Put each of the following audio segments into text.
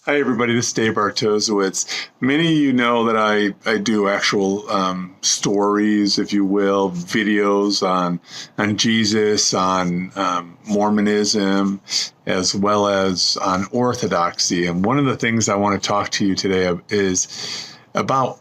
Hi, everybody. This is Dave Bartosowitz. Many of you know that I do actual stories, if you will, videos on Jesus, on Mormonism, as well as on Orthodoxy. And one of the things I want to talk to you today is about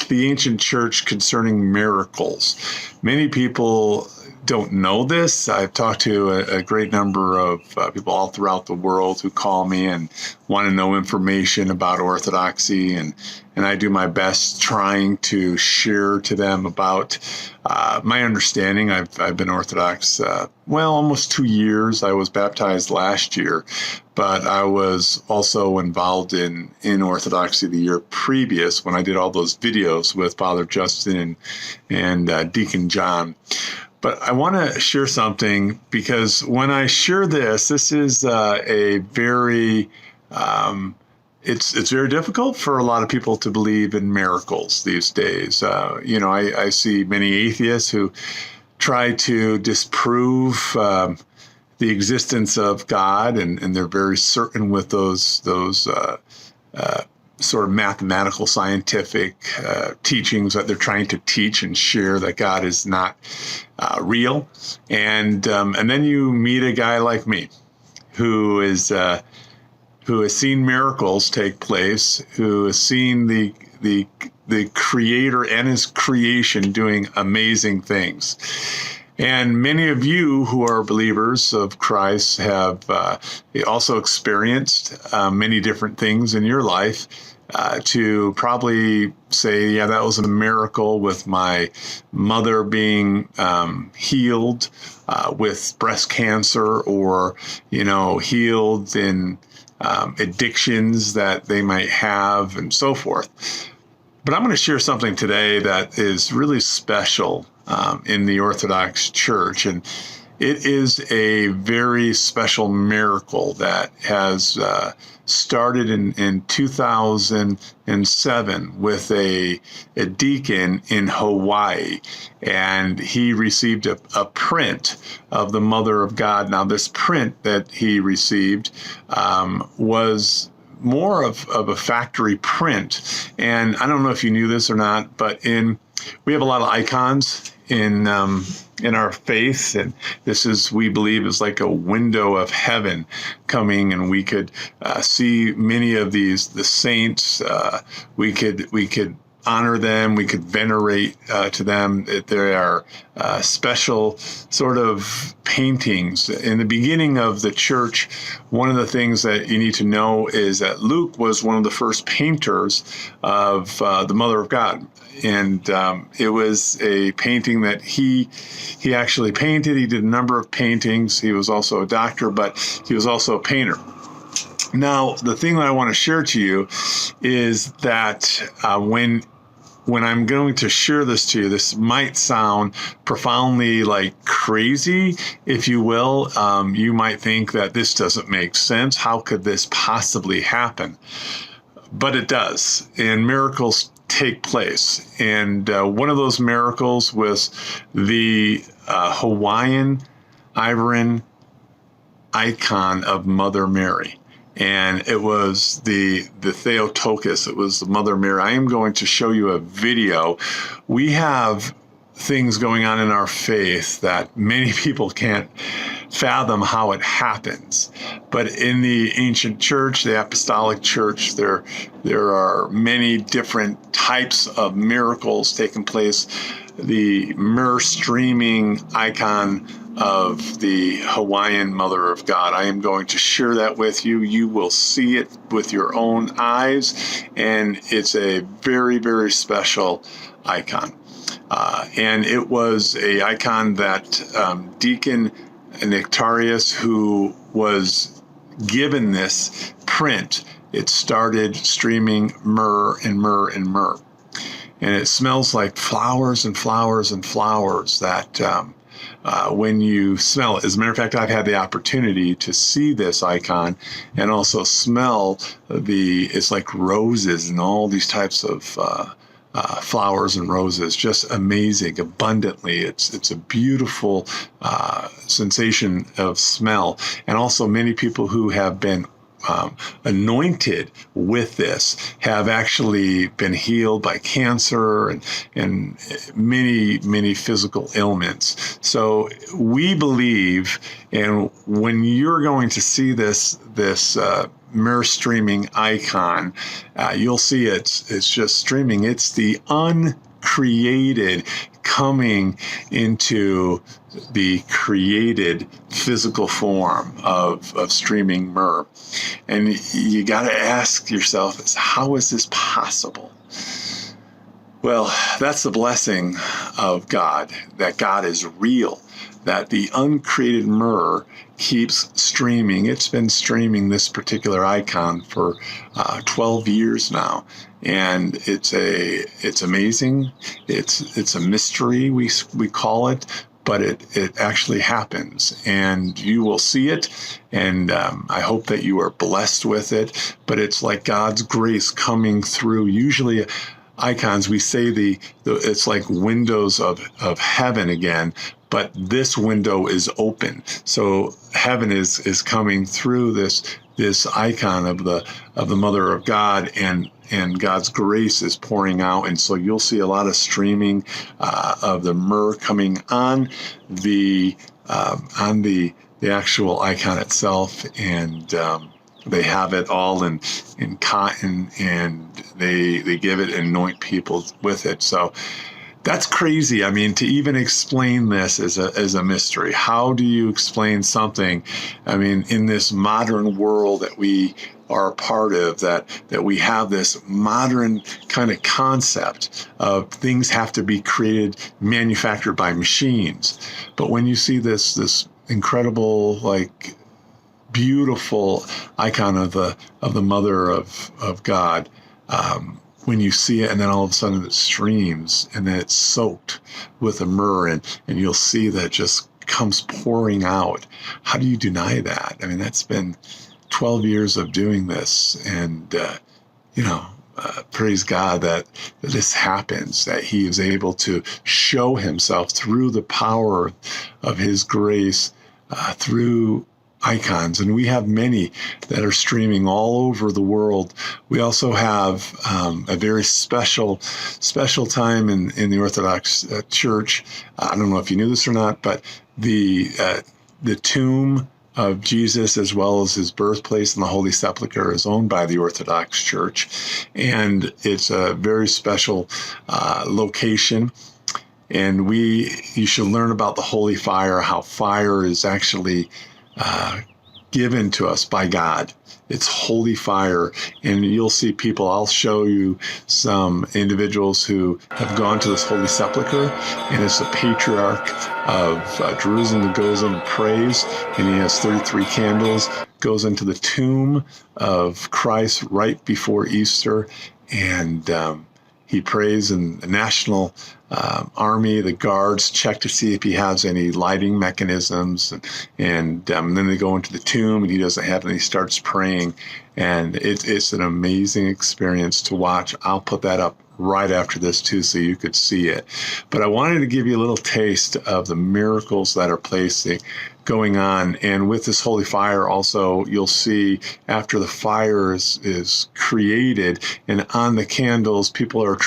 the ancient church concerning miracles. Many people don't know this. I've talked to a great number of people all throughout the world who call me and want to know information about Orthodoxy, and I do my best trying to share to them about my understanding. I've been Orthodox, almost 2 years. I was baptized last year, but I was also involved in Orthodoxy the year previous when I did all those videos with Father Justin and Deacon John. But I want to share something, because when I share this is a very, it's very difficult for a lot of people to believe in miracles these days. I see many atheists who try to disprove the existence of God, and they're very certain with those sort of mathematical, scientific teachings that they're trying to teach and share, that God is not real. And then you meet a guy like me who has seen miracles take place, who has seen the Creator and His creation doing amazing things. And many of you who are believers of Christ have also experienced many different things in your life to probably say, yeah, that was a miracle, with my mother being healed with breast cancer, or, healed in addictions that they might have, and so forth. But I'm going to share something today that is really special in the Orthodox Church, and it is a very special miracle that has started in 2007 with a deacon in Hawaii, and he received a print of the Mother of God. Now, this print that he received was more of a factory print, and I don't know if you knew this or not, but we have a lot of icons in our faith, and this is, we believe, is like a window of heaven coming, and we could see many of the saints. We could honor them, we could venerate to them. There are special sort of paintings. In the beginning of the church, one of the things that you need to know is that Luke was one of the first painters of the Mother of God. And it was a painting that he actually painted. He did a number of paintings. He was also a doctor, but he was also a painter. Now, the thing that I want to share to you is that when I'm going to share this to you, this might sound profoundly like crazy, if you will. You might think that this doesn't make sense. How could this possibly happen? But it does, and miracles take place. And one of those miracles was the Hawaiian iron icon of Mother Mary. And it was the Theotokos. It was the Mother Mary. I am going to show you a video. We have things going on in our faith that many people can't fathom how it happens. But in the ancient church, the apostolic church, there are many different types of miracles taking place. The myrrh-streaming icon of the Hawaiian Mother of God, I am going to share that with you. You will see it with your own eyes, and it's a very, very special icon. And it was a icon that Deacon Nectarius, who was given this print, it started streaming myrrh and myrrh and myrrh. And it smells like flowers and flowers and flowers that when you smell it. As a matter of fact, I've had the opportunity to see this icon and also smell it's like roses and all these types of flowers and roses, just amazing, abundantly. It's a beautiful sensation of smell. And also many people who have been anointed with this have actually been healed by cancer and many physical ailments. So we believe, and when you're going to see this myrrh-streaming icon, you'll see it's just streaming. It's the uncreated coming into the created physical form of streaming myrrh. And you got to ask yourself, how is this possible? Well, that's the blessing of God, that God is real, that the uncreated myrrh keeps streaming. It's been streaming this particular icon for 12 years now. And it's amazing. It's a mystery, we call it, but it actually happens, and you will see it. And I hope that you are blessed with it. But it's like God's grace coming through. Usually, icons, we say it's like windows of heaven again. But this window is open, so heaven is coming through this icon of the Mother of God, and God's grace is pouring out. And so you'll see a lot of streaming of the myrrh coming on the actual icon itself, and they have it all in cotton, and they give it and anoint people with it. So that's crazy. I mean, to even explain this is a mystery. How do you explain something? I mean, in this modern world that we are a part of, that we have this modern kind of concept of things have to be created, manufactured by machines. But when you see this incredible, like, beautiful icon of the Mother of God, when you see it, and then all of a sudden it streams, and then it's soaked with the myrrh, and you'll see that just comes pouring out. How do you deny that? I mean, that's been 12 years of doing this, and praise God that this happens, that he is able to show himself through the power of his grace, through icons. And we have many that are streaming all over the world. We also have a very special time in the Orthodox Church. I don't know if you knew this or not, but the tomb of Jesus, as well as his birthplace in the Holy Sepulchre, is owned by the Orthodox Church. And it's a very special location. And you should learn about the holy fire, how fire is actually given to us by God. It's holy fire. And you'll see people, I'll show you some individuals who have gone to this Holy Sepulchre, and it's the patriarch of Jerusalem that goes in and prays, and he has 33 candles, goes into the tomb of Christ right before Easter, and he prays, and the national army, the guards, check to see if he has any lighting mechanisms, and then they go into the tomb, and he doesn't have any. He starts praying, and it's an amazing experience to watch. I'll put that up right after this too, so you could see it. But I wanted to give you a little taste of the miracles that are going on. And with this holy fire also, you'll see after the fire is created, and on the candles, people are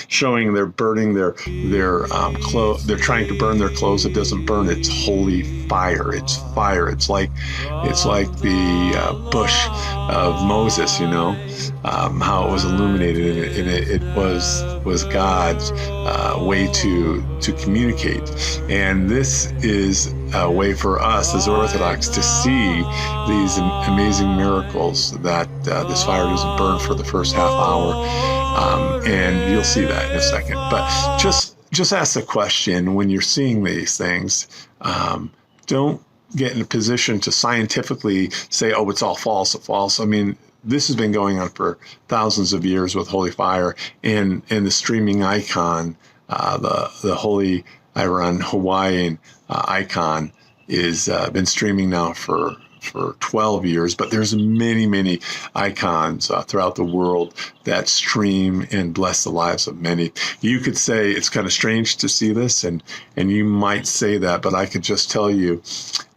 showing they're burning their clothes. They're trying to burn their clothes. It doesn't burn. It's holy fire. It's fire. It's like the bush of Moses, how it was illuminated, and it was God's way to communicate. And this is a way for us as Orthodox to see these amazing miracles, that this fire doesn't burn for the first half hour, and you'll see that in a second. But just ask the question when you're seeing these things. Don't get in a position to scientifically say, oh, it's all false. I mean, this has been going on for thousands of years with holy fire, and the streaming icon, the holy Iran Hawaiian icon, is been streaming now for 12 years, but there's many icons throughout the world that stream and bless the lives of many. You could say it's kind of strange to see this, and you might say that, but I could just tell you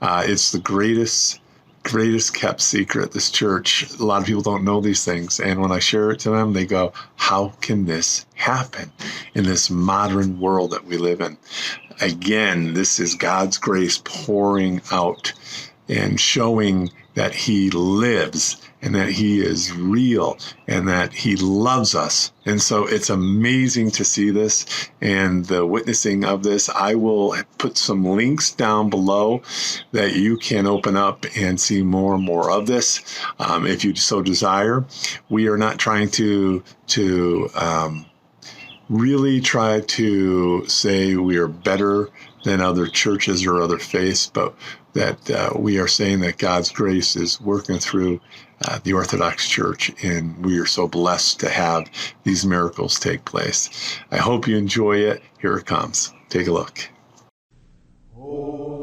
it's the greatest greatest kept secret, this church. A lot of people don't know these things. And when I share it to them, they go, how can this happen in this modern world that we live in? Again, this is God's grace pouring out and showing that he lives and that he is real and that he loves us. And so it's amazing to see this and the witnessing of this. I will put some links down below that you can open up and see more and more of this if you so desire. We are not trying to really try to say we are better than other churches or other faiths, but that we are saying that God's grace is working through the Orthodox Church, and we are so blessed to have these miracles take place. I hope you enjoy it. Here it comes. Take a look. Oh.